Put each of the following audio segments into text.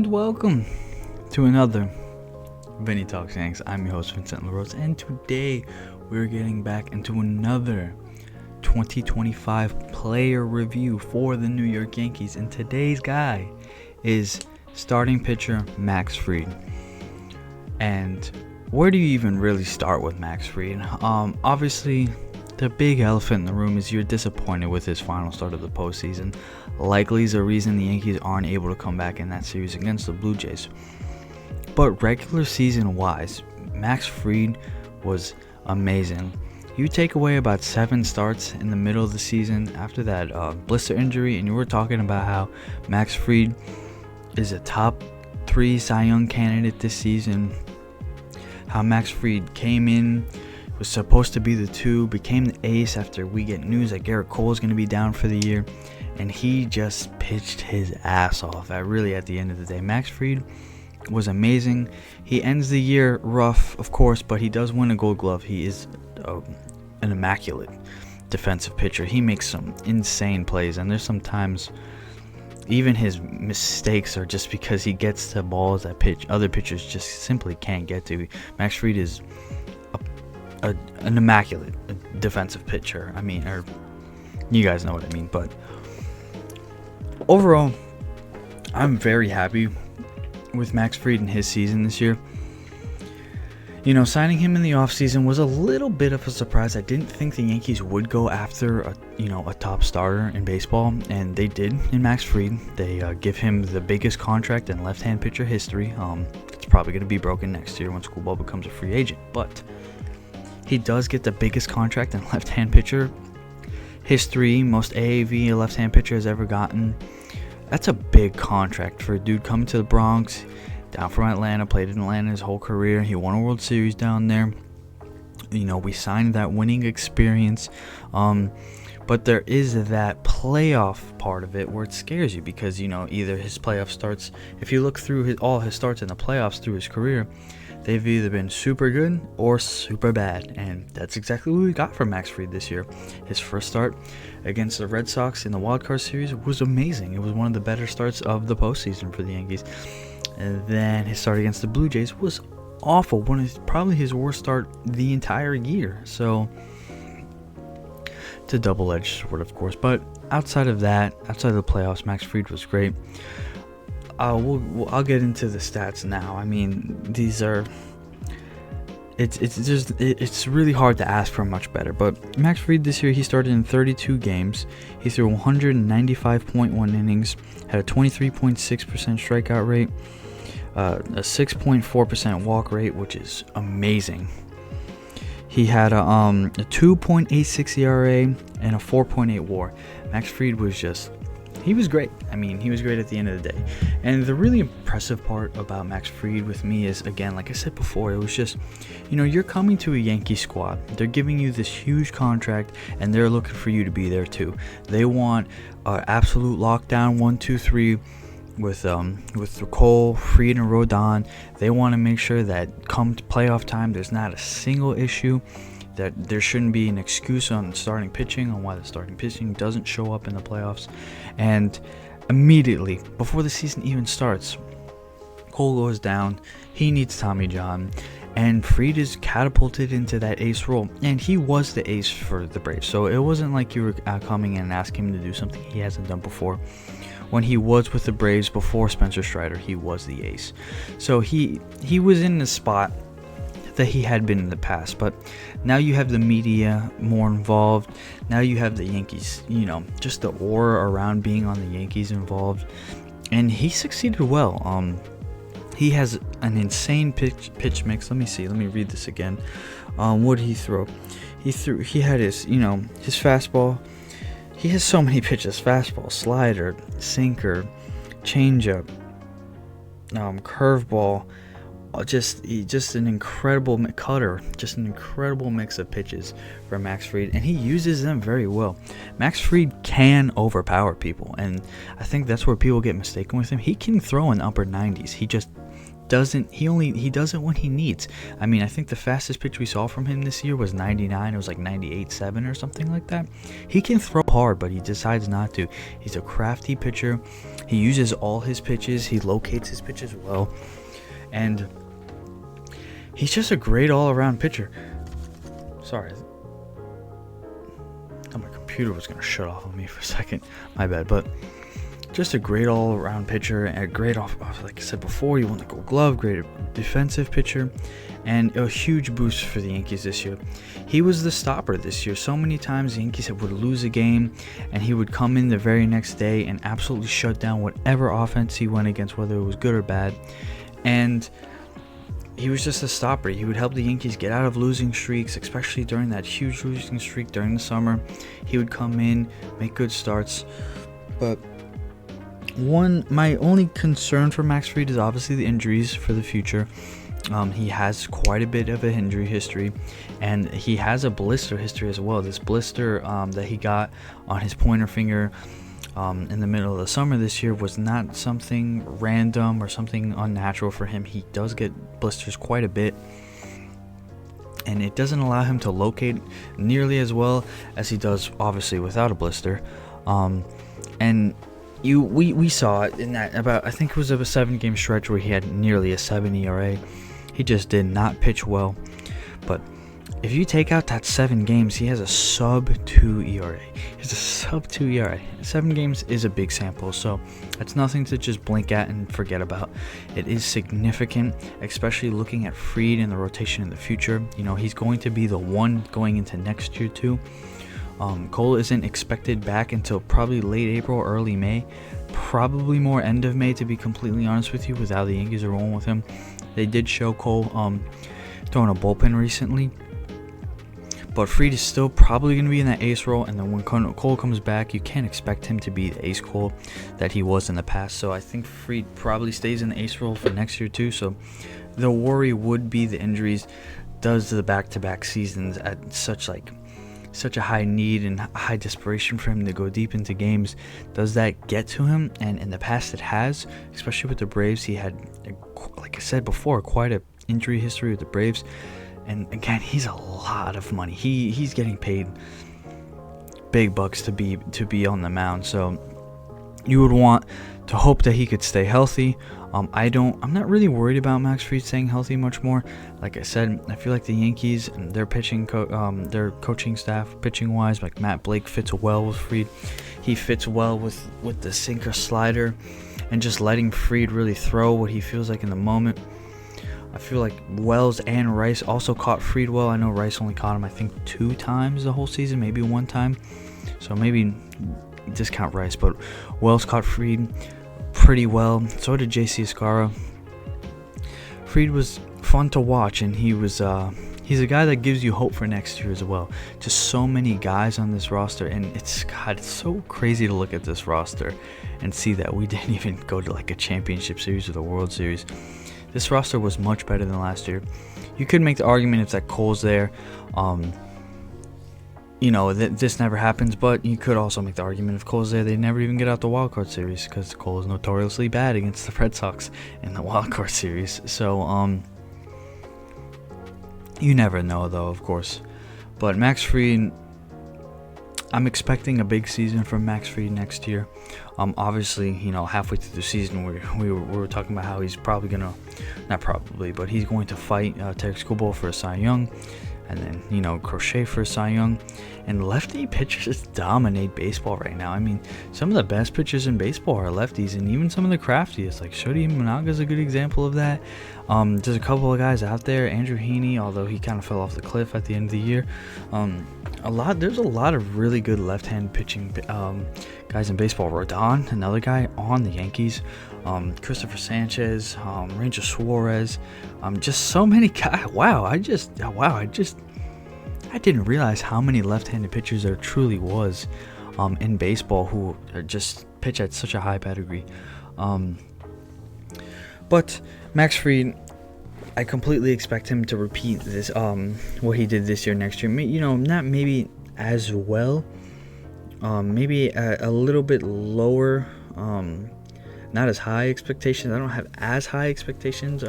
welcome to another Vinny Talks Yanks. I'm your host, Vincent LaRose, and today we're getting back into another 2025 player review for the New York Yankees, and today's guy is starting pitcher Max Fried. And where do you even really start with Max Fried? Obviously, the big elephant in the room is you're disappointed with his final start of the postseason. Likely is the reason the Yankees aren't able to come back in that series against the Blue Jays. But regular season wise, Max Fried was amazing. You take away about 7 starts in the middle of the season after that blister injury, and you were talking about how Max Fried is a top 3 Cy Young candidate this season. How Max Fried came in, was supposed to be the 2, became the ace after we get news that Garrett Cole is going to be down for the year, and he just pitched his ass off. At the end of the day, Max Fried was amazing. He ends the year rough, of course, but he does win a Gold Glove. He is an immaculate defensive pitcher. He makes some insane plays, and there's sometimes even his mistakes are just because he gets to balls that other pitchers just simply can't get to. Max Fried is an immaculate defensive pitcher. Or you guys know what I mean. But overall, I'm very happy with Max Fried and his season this year. Signing him in the offseason was a little bit of a surprise. I didn't think the Yankees would go after a top starter in baseball, and they did in Max Fried. They give him the biggest contract in left-hand pitcher history. It's probably going to be broken next year when Schoolball becomes a free agent, but he does get the biggest contract in left-hand pitcher history. Most AAV a left-hand pitcher has ever gotten. That's a big contract for a dude coming to the Bronx, down from Atlanta, played in Atlanta his whole career. He won a World Series down there. We signed that winning experience. But there is that playoff part of it where it scares you because, either his playoff starts, if you look through all his starts in the playoffs through his career, they've either been super good or super bad, and that's exactly what we got from Max Fried this year. His first start against the Red Sox in the Wild Card Series was amazing. It was one of the better starts of the postseason for the Yankees. And then his start against the Blue Jays was awful. Probably his worst start the entire year. So it's a double-edged sword, of course. But outside of the playoffs, Max Fried was great. I'll get into the stats now. These are. It's really hard to ask for much better. But Max Fried this year, he started in 32 games. He threw 195.1 innings, had a 23.6% strikeout rate, a 6.4% walk rate, which is amazing. He had a 2.86 ERA and a 4.8 WAR. Max Fried he was great. He was great at the end of the day. And the really impressive part about Max Fried with me is, again, like I said before, it was just, you're coming to a Yankee squad. They're giving you this huge contract, and they're looking for you to be there too. They want absolute lockdown 1, 2, 3 with Cole, Fried, and Rodon. They want to make sure that come playoff time, there's not a single issue, that there shouldn't be an excuse on starting pitching, on why the starting pitching doesn't show up in the playoffs. And immediately, before the season even starts, Cole goes down, he needs Tommy John, and Fried is catapulted into that ace role. And he was the ace for the Braves, so it wasn't like you were coming in and asking him to do something he hasn't done before. When he was with the Braves before Spencer Strider, he was the ace. So he was in the spot that he had been in the past, but now you have the media more involved. Now you have the Yankees, just the aura around being on the Yankees involved, and he succeeded well. He has an insane pitch mix. Let me read this again. What did he throw? He had his fastball. He has so many pitches: fastball, slider, sinker, changeup, curveball. Just an incredible cutter, just an incredible mix of pitches for Max Fried, and he uses them very well. Max Fried can overpower people, and I think that's where people get mistaken with him. He can throw in the upper 90s. He just does it when he needs. I mean, I think the fastest pitch we saw from him this year was 99. It was like 98.7 or something like that. He can throw hard, but he decides not to. He's a crafty pitcher. He uses all his pitches. He locates his pitches well. And he's just a great all-around pitcher. Sorry. I thought my computer was going to shut off on me for a second. My bad. But just a great all-around pitcher, and a great like I said before, he won the Gold Glove, great defensive pitcher, and a huge boost for the Yankees this year. He was the stopper this year. So many times the Yankees would lose a game, and he would come in the very next day and absolutely shut down whatever offense he went against, whether it was good or bad. And he was just a stopper. He would help the Yankees get out of losing streaks, especially during that huge losing streak during the summer. He would come in, make good starts, but my only concern for Max Fried is obviously the injuries for the future. He has quite a bit of an injury history, and he has a blister history as well. This blister that he got on his pointer finger in the middle of the summer this year was not something random or something unnatural for him. He does get blisters quite a bit, and it doesn't allow him to locate nearly as well as he does obviously without a blister. And we saw it in that I think it was a 7-game stretch where he had nearly a 7 ERA. He just did not pitch well. But if you take out that 7 games, he has a sub-2 ERA. He's a sub-2 ERA. 7 games is a big sample, so it's nothing to just blink at and forget about. It is significant, especially looking at Fried and the rotation in the future. You know, he's going to be the one going into next year too. Cole isn't expected back until probably late April or early May. Probably more end of May, to be completely honest with you, with how the Yankees are rolling with him. They did show Cole throwing a bullpen recently. But Fried is still probably going to be in that ace role, and then when Cole comes back, you can't expect him to be the ace Cole that he was in the past. So I think Fried probably stays in the ace role for next year too. So the worry would be the injuries. Does the back-to-back seasons at such a high need and high desperation for him to go deep into games, does that get to him? And in the past it has, especially with the Braves. He had, like I said before, quite an injury history with the Braves. And again, he's a lot of money. He's getting paid big bucks to be on the mound. So you would want to hope that he could stay healthy. I'm not really worried about Max Fried staying healthy much more. Like I said, I feel like the Yankees and their their coaching staff, pitching wise, like Matt Blake fits well with Fried. He fits well with the sinker slider, and just letting Fried really throw what he feels like in the moment. I feel like Wells and Rice also caught Fried well. I know Rice only caught him, I think, 2 times the whole season, maybe 1 time. So maybe discount Rice, but Wells caught Fried pretty well. So did J.C. Escara. Fried was fun to watch, and he's a guy that gives you hope for next year as well. Just so many guys on this roster, and it's so crazy to look at this roster and see that we didn't even go to like a championship series or the World Series. This roster was much better than last year. You could make the argument if that Cole's there, this never happens, but you could also make the argument if Cole's there, they never even get out the Wild Card Series, because Cole is notoriously bad against the Red Sox in the Wild Card Series. So, you never know, though, of course. But Max Fried, I'm expecting a big season from Max Fried next year. Obviously, halfway through the season, we were talking about how he's probably but he's going to fight Terry Skubal for a Cy Young, and then, Crochet for a Cy Young. And lefty pitchers dominate baseball right now. I mean, some of the best pitchers in baseball are lefties, and even some of the craftiest, like Shodi Imanaga is a good example of that. There's a couple of guys out there. Andrew Heaney, although he kind of fell off the cliff at the end of the year. There's a lot of really good left-hand pitching guys in baseball. Rodon, another guy on the Yankees. Christopher Sanchez, Ranger Suarez. Just so many guys. I didn't realize how many left-handed pitchers there truly was in baseball who just pitch at such a high pedigree. But Max Fried, I completely expect him to repeat this, what he did this year next year. Not maybe as well, maybe a little bit lower not as high expectations. I don't have as high expectations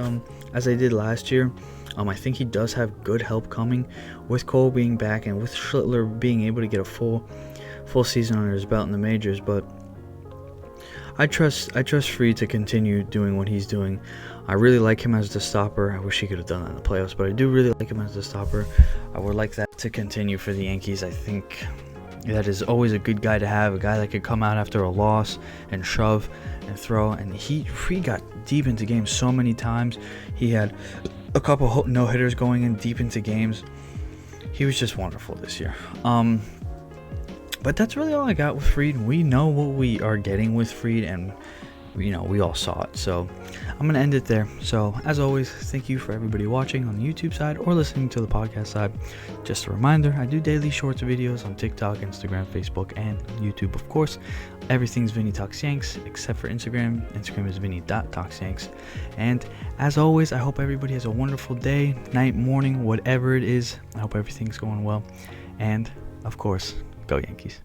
as I did last year. I think he does have good help coming with Cole being back and with Schlittler being able to get a full season under his belt in the majors. But I trust Fried to continue doing what he's doing. I really like him as the stopper. I wish he could have done that in the playoffs, but I do really like him as the stopper. I would like that to continue for the Yankees. I think that is always a good guy to have, a guy that could come out after a loss and shove and throw. And Fried got deep into games so many times. He had a couple no-hitters going in deep into games. He was just wonderful this year. But that's really all I got with Fried. We know what we are getting with Fried, and we all saw it. So I'm going to end it there. So as always, thank you for everybody watching on the YouTube side or listening to the podcast side. Just a reminder, I do daily shorts videos on TikTok, Instagram, Facebook, and YouTube, of course. Everything's Vinny Talks Yanks except for Instagram. Instagram is Vinny.TalksYanks. And as always, I hope everybody has a wonderful day, night, morning, whatever it is. I hope everything's going well. And of course, go Yankees.